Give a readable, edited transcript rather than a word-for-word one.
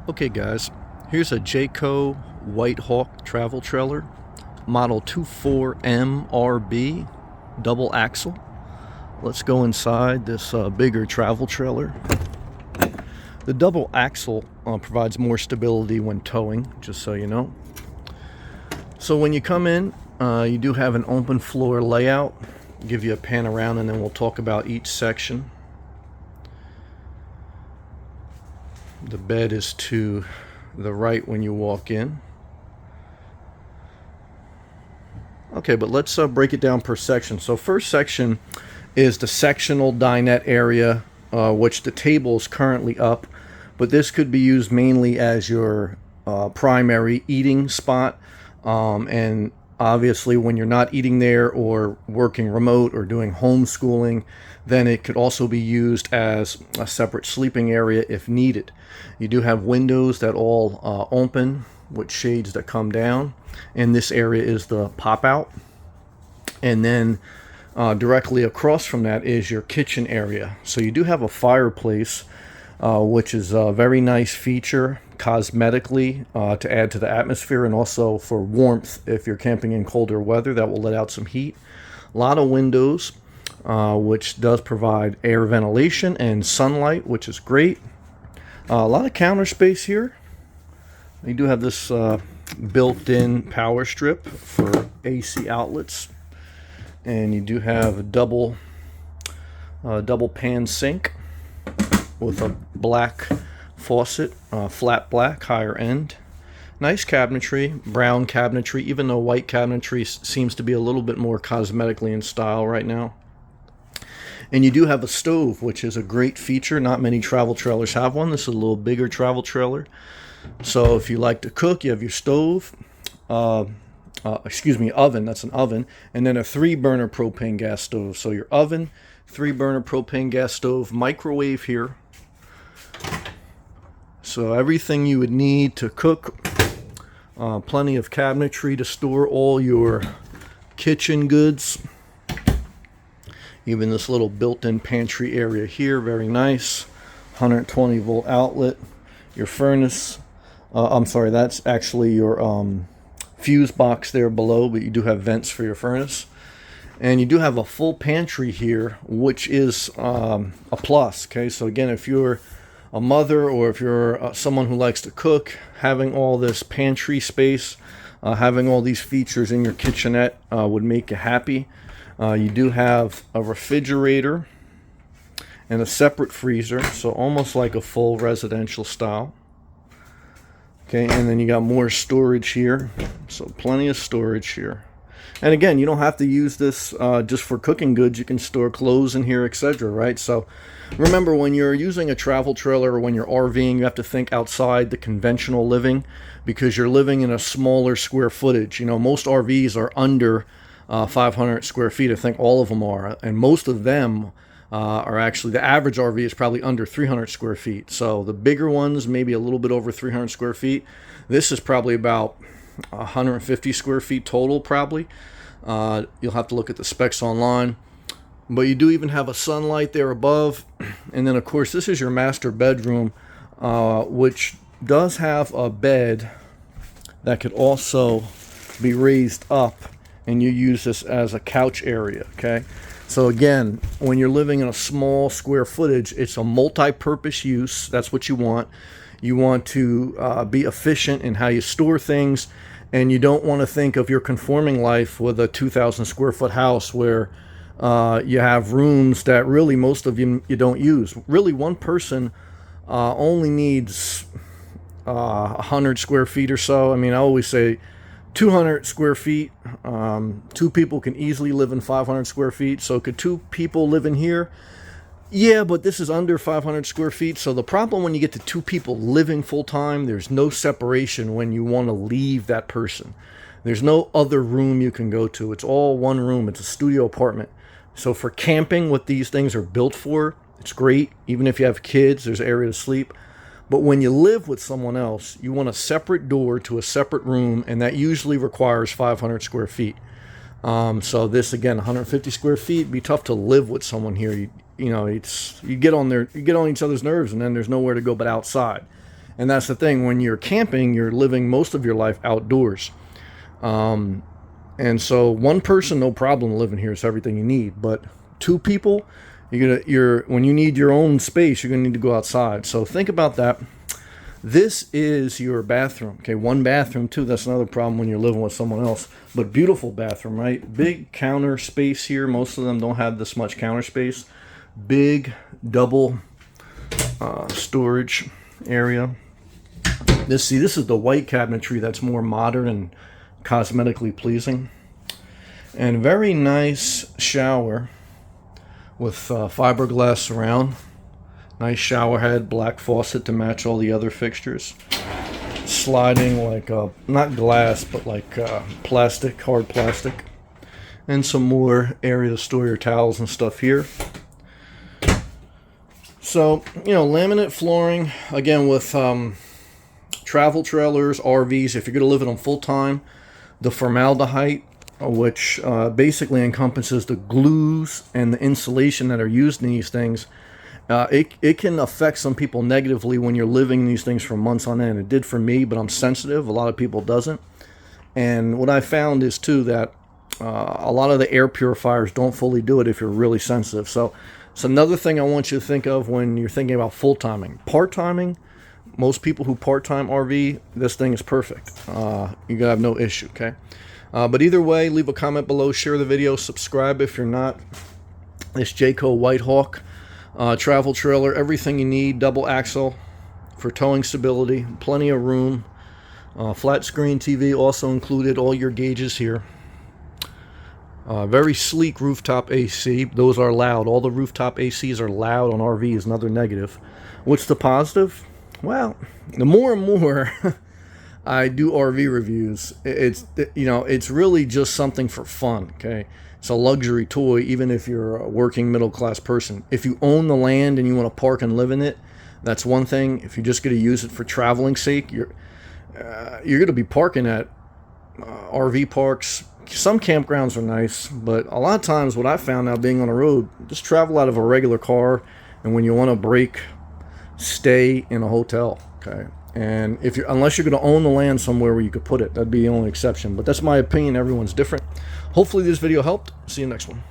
Okay guys, here's a JAYCO White Hawk travel trailer, model 24MRB, double axle. Let's go inside this bigger travel trailer. The double axle provides more stability when towing, just so you know. So when you come in, you do have an open floor layout. I'll give you a pan around and then we'll talk about each section. The bed is to the right when you walk in. Okay, but let's break it down per section. So first section is the sectional dinette area, which the table is currently up, but this could be used mainly as your primary eating spot. And obviously when you're not eating there or working remote or doing homeschooling, then it could also be used as a separate sleeping area if needed. You do have windows that all open with shades that come down, and this area is the pop out. And then directly across from that is your kitchen area. So you do have a fireplace, which is a very nice feature cosmetically to add to the atmosphere, and also for warmth if you're camping in colder weather. That will let out some heat. A lot of windows, which does provide air ventilation and sunlight, which is great. A lot of counter space here. You do have this built-in power strip for AC outlets, and you do have a double pan sink with a black faucet, flat black, higher end. Nice cabinetry, brown cabinetry, even though white cabinetry seems to be a little bit more cosmetically in style right now. And you do have a stove, which is a great feature. Not many travel trailers have one. This is a little bigger travel trailer. So if you like to cook, you have your stove, oven, that's an oven, and then a 3-burner propane gas stove. So your oven, 3-burner propane gas stove, microwave here. So everything you would need to cook, plenty of cabinetry to store all your kitchen goods. Even this little built-in pantry area here, very nice. 120 volt outlet. Your furnace, that's actually your fuse box there below, but you do have vents for your furnace. And you do have a full pantry here, which is a plus. Okay, so again, if you're a mother or if you're someone who likes to cook, having all this pantry space, having all these features in your kitchenette would make you happy. You do have a refrigerator and a separate freezer, so almost like a full residential style. Okay, and then you got more storage here, so plenty of storage here. And again, you don't have to use this just for cooking goods. You can store clothes in here, etc., right? So remember, when you're using a travel trailer or when you're RVing, you have to think outside the conventional living, because you're living in a smaller square footage. You know, most RVs are under 500 square feet. I think all of them are, and most of them are actually, the average RV is probably under 300 square feet. So the bigger ones, maybe a little bit over 300 square feet. This is probably about 150 square feet total, probably. You'll have to look at the specs online. But you do even have a sunlight there above. And then, of course, this is your master bedroom, which does have a bed that could also be raised up, and you use this as a couch area, okay? So again, when you're living in a small square footage, it's a multi-purpose use. That's what you want. You want to be efficient in how you store things, and you don't want to think of your conforming life with a 2,000 square foot house where you have rooms that really most of you don't use. Really, one person only needs 100 square feet or so. I mean, I always say 200 square feet. 2 people can easily live in 500 square feet. So could 2 people live in here? Yeah, but this is under 500 square feet. So the problem when you get to 2 people living full time, there's no separation when you want to leave that person. There's no other room you can go to. It's all one room. It's a studio apartment. So for camping, what these things are built for, it's great. Even if you have kids, there's an area to sleep. But when you live with someone else, you want a separate door to a separate room, and that usually requires 500 square feet. So this, again, 150 square feet, be tough to live with someone here. You get on each other's nerves, and then there's nowhere to go but outside. And that's the thing, when you're camping, you're living most of your life outdoors. And so one person, no problem living here. It's everything you need. But two people, when you need your own space, you're gonna need to go outside. So think about that. This is your bathroom. Okay, one bathroom too. That's another problem when you're living with someone else. But beautiful bathroom, right? Big counter space here. Most of them don't have this much counter space. Big double storage area. This is the white cabinetry that's more modern and cosmetically pleasing. And very nice shower with fiberglass surround. Nice shower head, black faucet to match all the other fixtures. Sliding like not glass, but like plastic, hard plastic. And some more area to store your towels and stuff here. So, you know, laminate flooring, again with travel trailers, RVs, if you're going to live in them full time, the formaldehyde, which basically encompasses the glues and the insulation that are used in these things, it can affect some people negatively when you're living in these things for months on end. It did for me, but I'm sensitive. A lot of people doesn't. And what I found is too that a lot of the air purifiers don't fully do it if you're really sensitive. So it's another thing I want you to think of when you're thinking about full timing. Part timing, most people who part time RV, this thing is perfect. You're gonna have no issue. Okay. But either way, leave a comment below, share the video, subscribe if you're not. This JAYCO White Hawk travel trailer, everything you need, double axle for towing stability, plenty of room, flat screen TV also included, all your gauges here. Very sleek rooftop AC. Those are loud. All the rooftop ACs are loud on RVs. Another negative. What's the positive? Well, the more and more I do RV reviews, it's really just something for fun. Okay, it's a luxury toy, even if you're a working middle class person. If you own the land and you want to park and live in it, that's one thing. If you're just going to use it for traveling sake, you're going to be parking at RV parks. Some campgrounds are nice, but a lot of times what I found now being on the road, just travel out of a regular car, and when you want to break, stay in a hotel. Okay. And unless you're going to own the land somewhere where you could put it, that'd be the only exception. But that's my opinion. Everyone's different. Hopefully this video helped. See you next one.